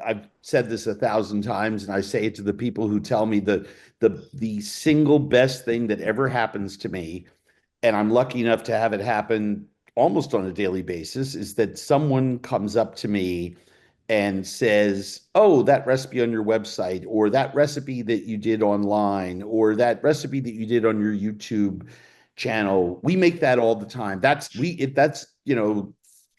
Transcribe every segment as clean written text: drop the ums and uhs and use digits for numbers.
I've said this 1,000 times, and I say it to the people who tell me the single best thing that ever happens to me, and I'm lucky enough to have it happen almost on a daily basis, is that someone comes up to me and says, "Oh, that recipe on your website, or that recipe that you did online, or that recipe that you did on your YouTube channel. We make that all the time. That's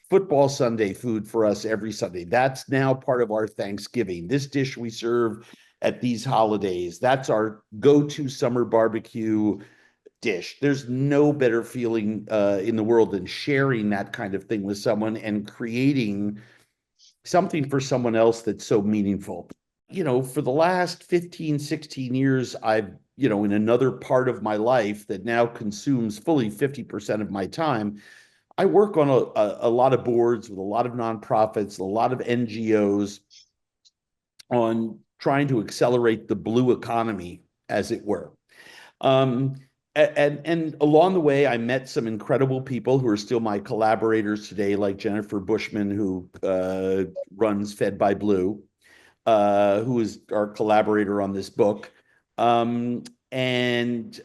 football Sunday food for us every Sunday. That's now part of our Thanksgiving. This dish we serve at these holidays. That's our go-to summer barbecue dish." There's no better feeling in the world than sharing that kind of thing with someone and creating something for someone else that's so meaningful. For the last 15, 16 years, I've, in another part of my life that now consumes fully 50% of my time, I work on a lot of boards with a lot of nonprofits, a lot of NGOs on trying to accelerate the blue economy, as it were. Um, and along the way, I met some incredible people who are still my collaborators today, like Jennifer Bushman, who runs Fed by Blue, who is our collaborator on this book. And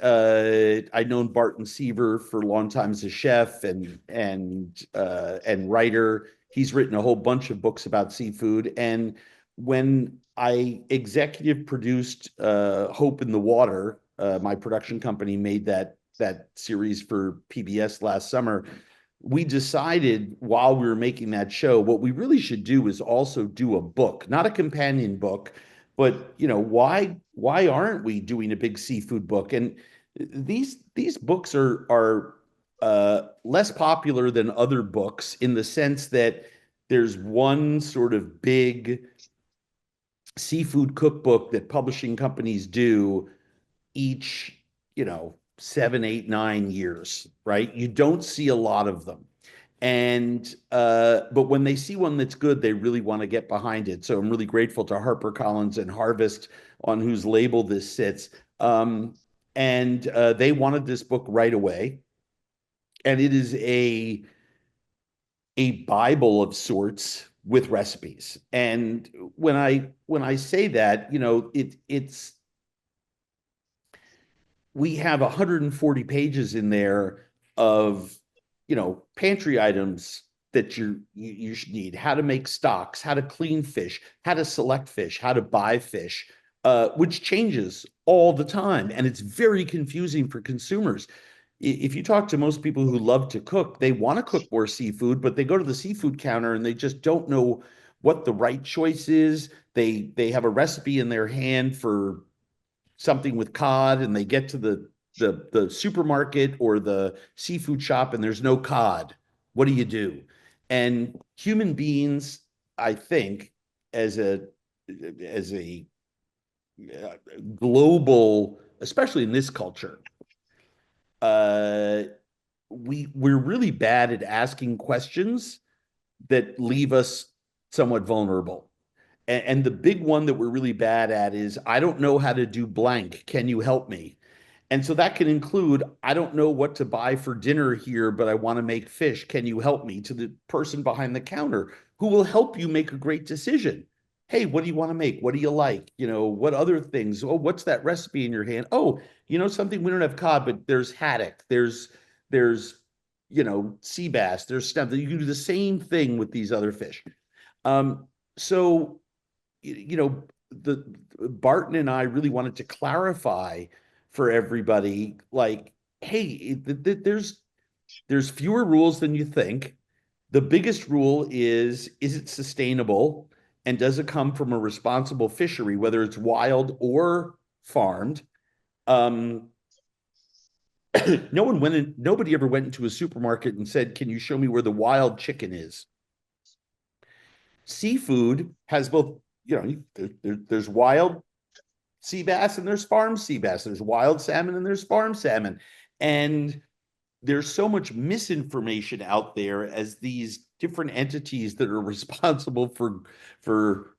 I'd known Barton Seaver for a long time as a chef and writer. He's written a whole bunch of books about seafood. And when I executive produced Hope in the Water, my production company made that series for PBS last summer. We decided while we were making that show, what we really should do is also do a book, not a companion book, but why aren't we doing a big seafood book? And these books are less popular than other books in the sense that there's one sort of big seafood cookbook that publishing companies do each, 7, 8, 9 years, right? You don't see a lot of them. And but when they see one that's good, they really want to get behind it. So I'm really grateful to HarperCollins and Harvest, on whose label this sits. And they wanted this book right away. And it is a Bible of sorts with recipes. And when I say that, it's we have 140 pages in there of pantry items that you should need: how to make stocks, how to clean fish, how to select fish, how to buy fish, which changes all the time, and it's very confusing for consumers. If you talk to most people who love to cook, they want to cook more seafood, but they go to the seafood counter and they just don't know what the right choice is. They have a recipe in their hand for something with cod, and they get to the supermarket or the seafood shop and there's no cod. What do you do? And human beings, I think, as a global, especially in this culture, uh, we're really bad at asking questions that leave us somewhat vulnerable. And the big one that we're really bad at is, I don't know how to do blank. Can you help me? And so that can include, I don't know what to buy for dinner here, but I want to make fish. Can you help me? To the person behind the counter who will help you make a great decision. Hey, what do you want to make? What do you like? What other things? Oh, what's that recipe in your hand? Oh, something, we don't have cod, but there's haddock. There's sea bass. There's stuff that you can do the same thing with these other fish. So you know, the Barton and I really wanted to clarify for everybody, like, hey, there's fewer rules than you think. The biggest rule is it sustainable? And does it come from a responsible fishery, whether it's wild or farmed? Um, nobody ever went into a supermarket and said, "Can you show me where the wild chicken is?" Seafood has both, there's wild sea bass and there's farm sea bass. There's wild salmon and there's farm salmon. And there's so much misinformation out there as these different entities that are responsible for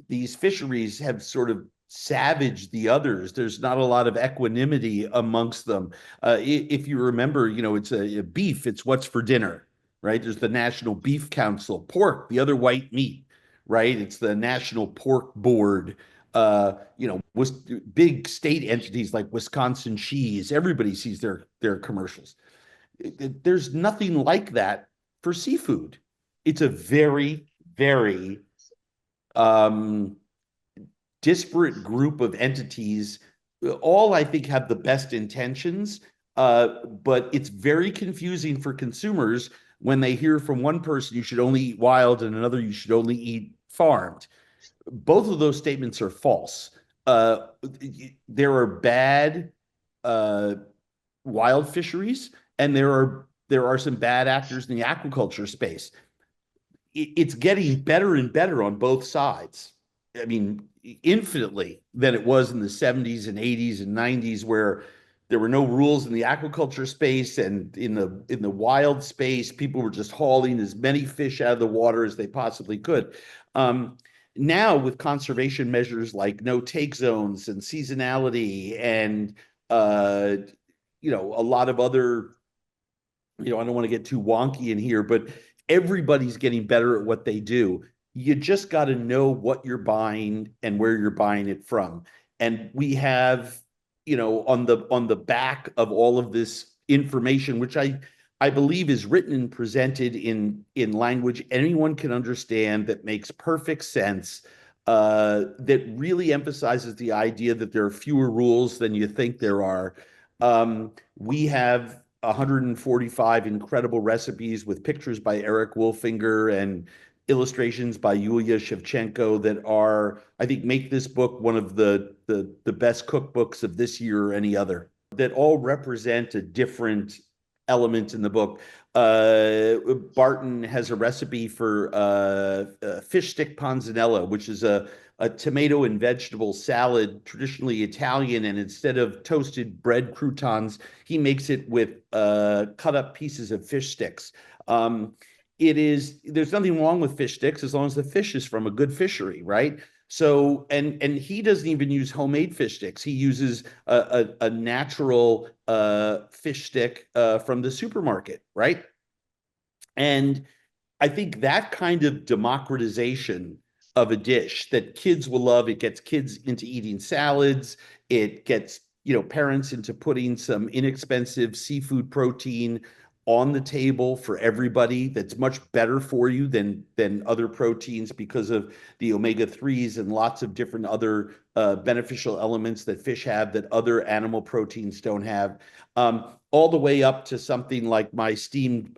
these fisheries have sort of savaged the others. There's not a lot of equanimity amongst them. If you remember, it's a beef, it's what's for dinner, right? There's the National Beef Council. Pork, the other white meat, right? It's the National Pork Board. Was big state entities like Wisconsin Cheese. Everybody sees their commercials. There's nothing like that for seafood. It's a very, very um, disparate group of entities. All I think have the best intentions, but it's very confusing for consumers when they hear from one person you should only eat wild and another you should only eat farmed. Both of those statements are false. Uh, there are bad uh, wild fisheries, and there are some bad actors in the aquaculture space. It's getting better and better on both sides. I mean, infinitely than it was in the 70s and 80s and 90s, where there were no rules in the aquaculture space, and in the wild space, people were just hauling as many fish out of the water as they possibly could. Um, Now, with conservation measures like no take zones and seasonality and uh, a lot of other, I don't want to get too wonky in here, but everybody's getting better at what they do. You just got to know what you're buying and where you're buying it from. And we have, on the back of all of this information, which I believe is written and presented in language anyone can understand, that makes perfect sense, that really emphasizes the idea that there are fewer rules than you think there are. We have 145 incredible recipes with pictures by Eric Wolfinger and illustrations by Yulia Shevchenko that are, I think, make this book one of the best cookbooks of this year or any other, that all represent a different element in the book. Barton has a recipe for fish stick panzanella, which is a tomato and vegetable salad, traditionally Italian, and instead of toasted bread croutons, he makes it with cut up pieces of fish sticks. There's nothing wrong with fish sticks as long as the fish is from a good fishery, right? So, and he doesn't even use homemade fish sticks. He uses a natural fish stick from the supermarket, right? And I think that kind of democratization of a dish that kids will love, it gets kids into eating salads, it gets, parents into putting some inexpensive seafood protein on the table for everybody, that's much better for you than other proteins because of the omega-3s and lots of different other beneficial elements that fish have that other animal proteins don't have. All the way up to something like my steamed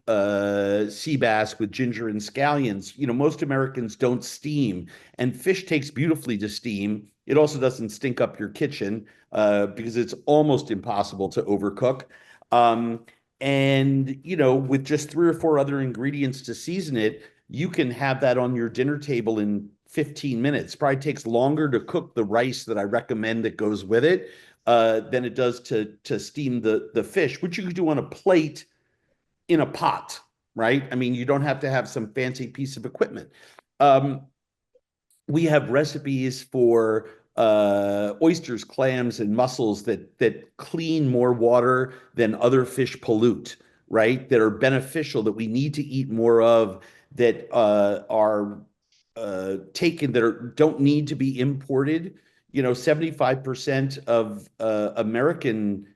sea bass with ginger and scallions. Most Americans don't steam, and fish takes beautifully to steam. It also doesn't stink up your kitchen because it's almost impossible to overcook. Um, and, with just 3 or 4 other ingredients to season it, you can have that on your dinner table in 15 minutes. Probably takes longer to cook the rice that I recommend that goes with it than it does to steam the fish, which you could do on a plate in a pot, right? I mean, you don't have to have some fancy piece of equipment. Um, we have recipes for oysters, clams, and mussels that clean more water than other fish pollute, right? That are beneficial, that we need to eat more of, that are taken, that don't need to be imported. 75% of American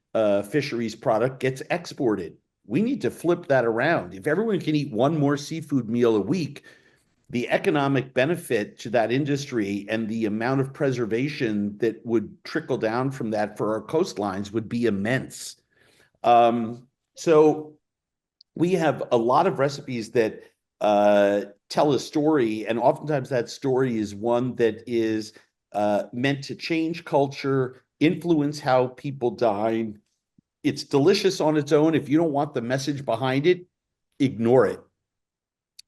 fisheries product gets exported. We need to flip that around. If everyone can eat one more seafood meal a week, the economic benefit to that industry and the amount of preservation that would trickle down from that for our coastlines would be immense. So we have a lot of recipes that tell a story, and oftentimes that story is one that is meant to change culture, influence how people dine. It's delicious on its own. If you don't want the message behind it, ignore it.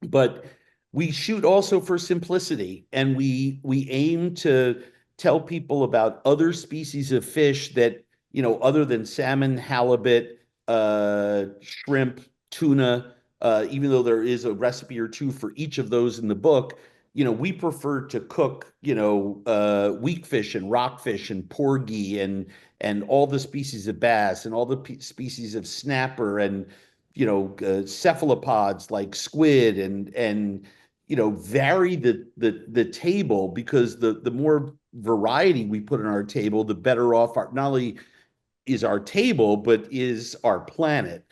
But we shoot also for simplicity, and we aim to tell people about other species of fish that, other than salmon, halibut, shrimp, tuna, even though there is a recipe or two for each of those in the book. We prefer to cook, weakfish and rockfish and porgy and all the species of bass and all the species of snapper and cephalopods like squid and vary the table, because the more variety we put on our table, the better off not only is our table, but is our planet.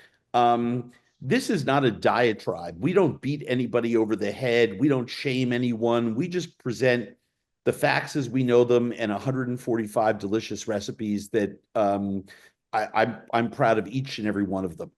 This is not a diatribe. We don't beat anybody over the head. We don't shame anyone. We just present the facts as we know them, and 145 delicious recipes that I'm proud of each and every one of them.